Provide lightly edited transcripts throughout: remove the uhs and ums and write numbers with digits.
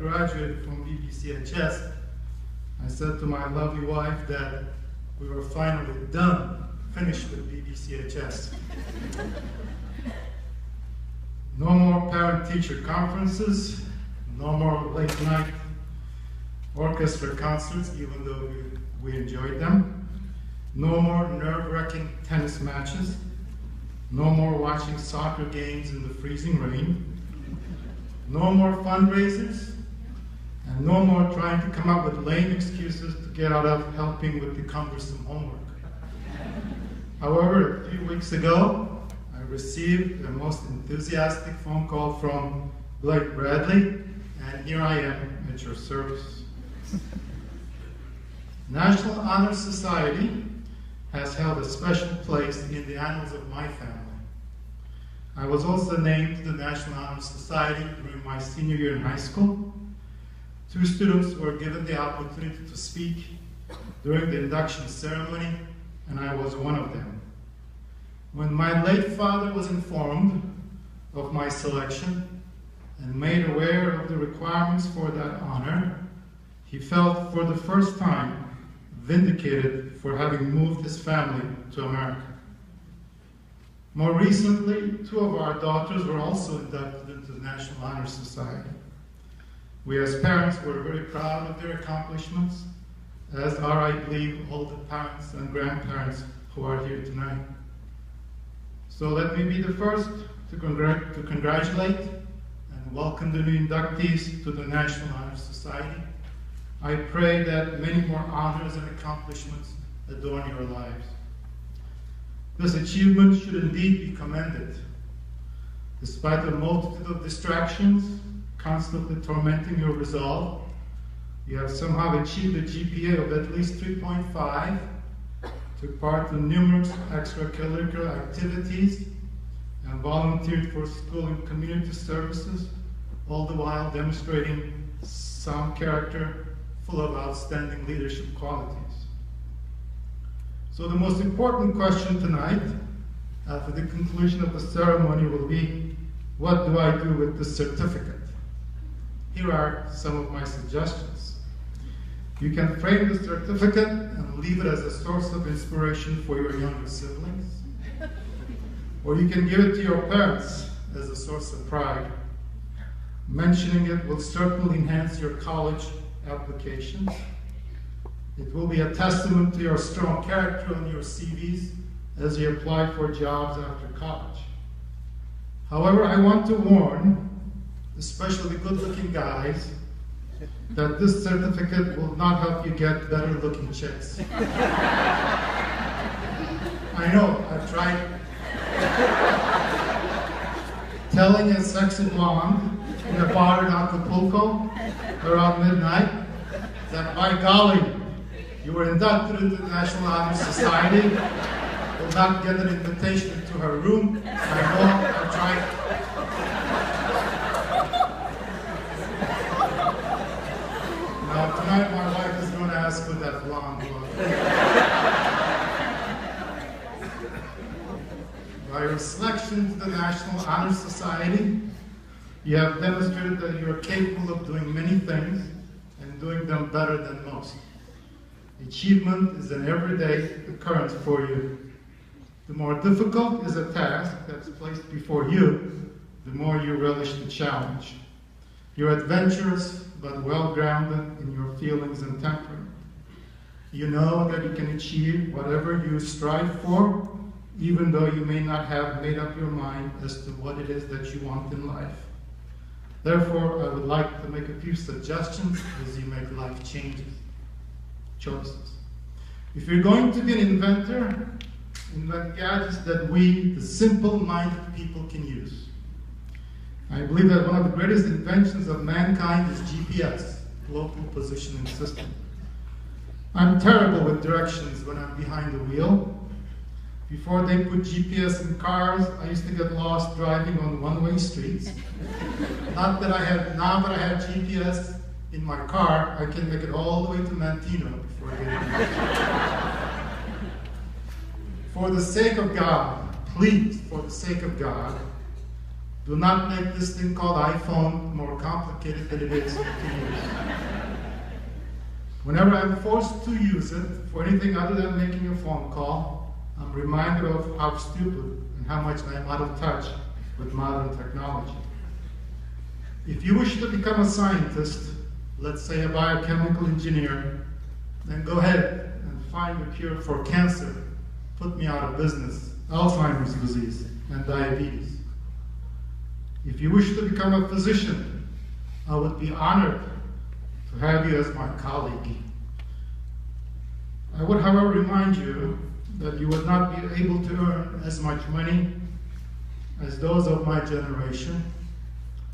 graduated from BBCHS, I said to my lovely wife that we were finally finished with BBCHS. No more parent-teacher conferences, no more late-night orchestra concerts, even though we enjoyed them. No more nerve-wracking tennis matches. No more watching soccer games in the freezing rain. No more fundraisers. And no more trying to come up with lame excuses to get out of helping with the cumbersome homework. However, a few weeks ago, I received the most enthusiastic phone call from Blake Bradley, and here I am at your service. National Honor Society has held a special place in the annals of my family. I was also named to the National Honor Society during my senior year in high school. 2 students were given the opportunity to speak during the induction ceremony, and I was one of them. When my late father was informed of my selection and made aware of the requirements for that honor, he felt for the first time vindicated for having moved his family to America. More recently, 2 of our daughters were also inducted into the National Honor Society. We as parents were very proud of their accomplishments, as are, I believe, all the parents and grandparents who are here tonight. So let me be the first to congratulate and welcome the new inductees to the National Honor Society. I pray that many more honors and accomplishments adorn your lives. This achievement should indeed be commended. Despite a multitude of distractions constantly tormenting your resolve, you have somehow achieved a GPA of at least 3.5, took part in numerous extracurricular activities, and volunteered for school and community services, all the while demonstrating sound character full of outstanding leadership qualities. So the most important question tonight, after the conclusion of the ceremony, will be, what do I do with this certificate? Here are some of my suggestions. You can frame the certificate and leave it as a source of inspiration for your younger siblings. Or you can give it to your parents as a source of pride. Mentioning it will certainly enhance your college applications. It will be a testament to your strong character on your CVs as you apply for jobs after college. However, I want to warn, especially good-looking guys, that this certificate will not help you get better-looking chicks. I know, I've tried telling a sexy blonde in a bar in Acapulco around midnight that, by golly, you were inducted into the National Honor Society, will not get an invitation to her room. I know, I've tried. Now, tonight my wife is going to ask who that blonde was. By your selection to the National Honor Society, you have demonstrated that you are capable of doing many things and doing them better than most. Achievement is an everyday occurrence for you. The more difficult is a task that's placed before you, the more you relish the challenge. You're adventurous, but well-grounded in your feelings and temperament. You know that you can achieve whatever you strive for, even though you may not have made up your mind as to what it is that you want in life. Therefore, I would like to make a few suggestions as you make life choices. If you're going to be an inventor, invent gadgets that we, the simple-minded people, can use. I believe that one of the greatest inventions of mankind is GPS, Global Positioning System. I'm terrible with directions when I'm behind the wheel. Before they put GPS in cars, I used to get lost driving on one-way streets. Not that I have, now that I have GPS in my car, I can make it all the way to Mantino before I get in. For the sake of God, please, for the sake of God, Do not make this thing called iPhone more complicated than it is to use. Whenever I'm forced to use it for anything other than making a phone call, I'm reminded of how stupid and how much I'm out of touch with modern technology. If you wish to become a scientist, let's say a biochemical engineer, then go ahead and find a cure for cancer. Put me out of business, Alzheimer's disease, and diabetes. If you wish to become a physician, I would be honored to have you as my colleague. I would, however, remind you that you would not be able to earn as much money as those of my generation,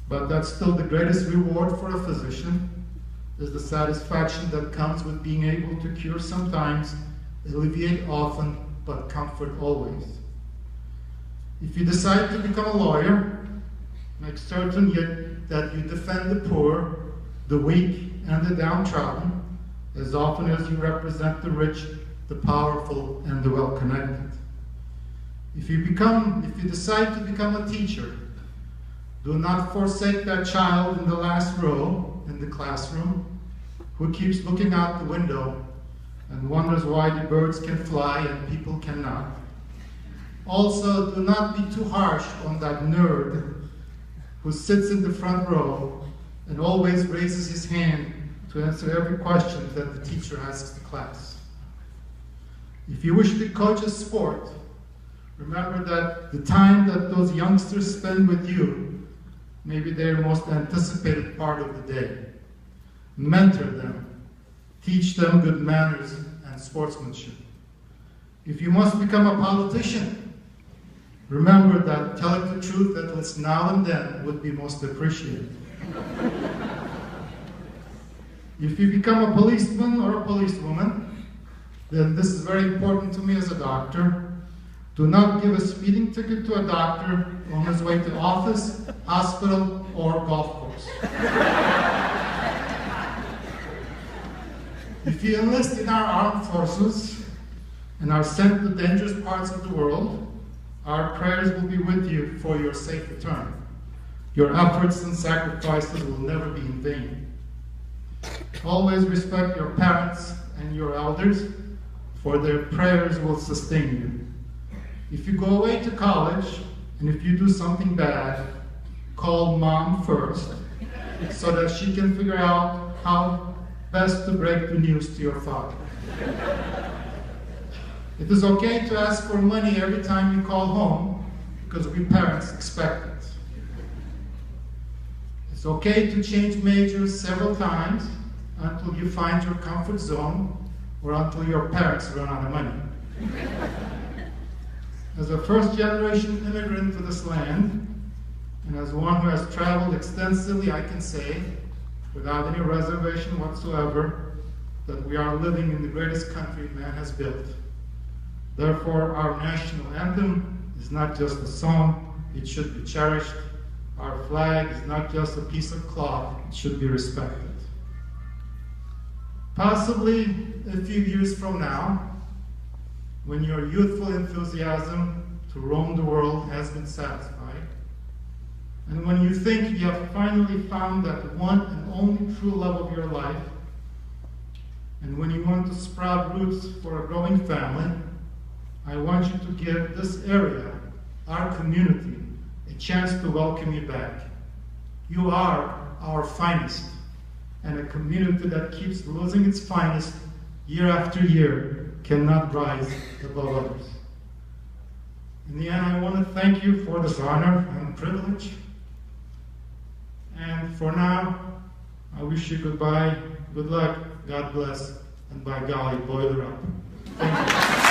but that's still the greatest reward for a physician, is the satisfaction that comes with being able to cure sometimes, alleviate often, but comfort always. If you decide to become a lawyer, make certain that you defend the poor, the weak, and the downtrodden, as often as you represent the rich, the powerful, and the well-connected. If you decide to become a teacher, do not forsake that child in the last row in the classroom who keeps looking out the window and wonders why the birds can fly and people cannot. Also, do not be too harsh on that nerd who sits in the front row and always raises his hand to answer every question that the teacher asks the class. If you wish to coach a sport, remember that the time that those youngsters spend with you may be their most anticipated part of the day. Mentor them. Teach them good manners and sportsmanship. If you must become a politician, remember that telling the truth at least now and then would be most appreciated. If you become a policeman or a policewoman, then this is very important to me as a doctor. Do not give a speeding ticket to a doctor on his way to office, hospital, or golf course. If you enlist in our armed forces and are sent to dangerous parts of the world, our prayers will be with you for your safe return. Your efforts and sacrifices will never be in vain. Always respect your parents and your elders, for their prayers will sustain you. If you go away to college, and if you do something bad, call mom first, so that she can figure out how best to break the news to your father. It is okay to ask for money every time you call home, because we parents expect it. It's okay to change majors several times until you find your comfort zone or until your parents run out of money. As a first-generation immigrant to this land, and as one who has traveled extensively, I can say, without any reservation whatsoever, that we are living in the greatest country man has built. Therefore, our national anthem is not just a song, it should be cherished. Our flag is not just a piece of cloth, it should be respected. Possibly a few years from now, when your youthful enthusiasm to roam the world has been satisfied, and when you think you have finally found that one and only true love of your life, and when you want to sprout roots for a growing family, I want you to give this area, our community, a chance to welcome you back. You are our finest, and a community that keeps losing its finest year after year cannot rise above others. In the end, I want to thank you for this honor and privilege. And for now, I wish you goodbye, good luck, God bless, and by golly, boiler up. Thank you.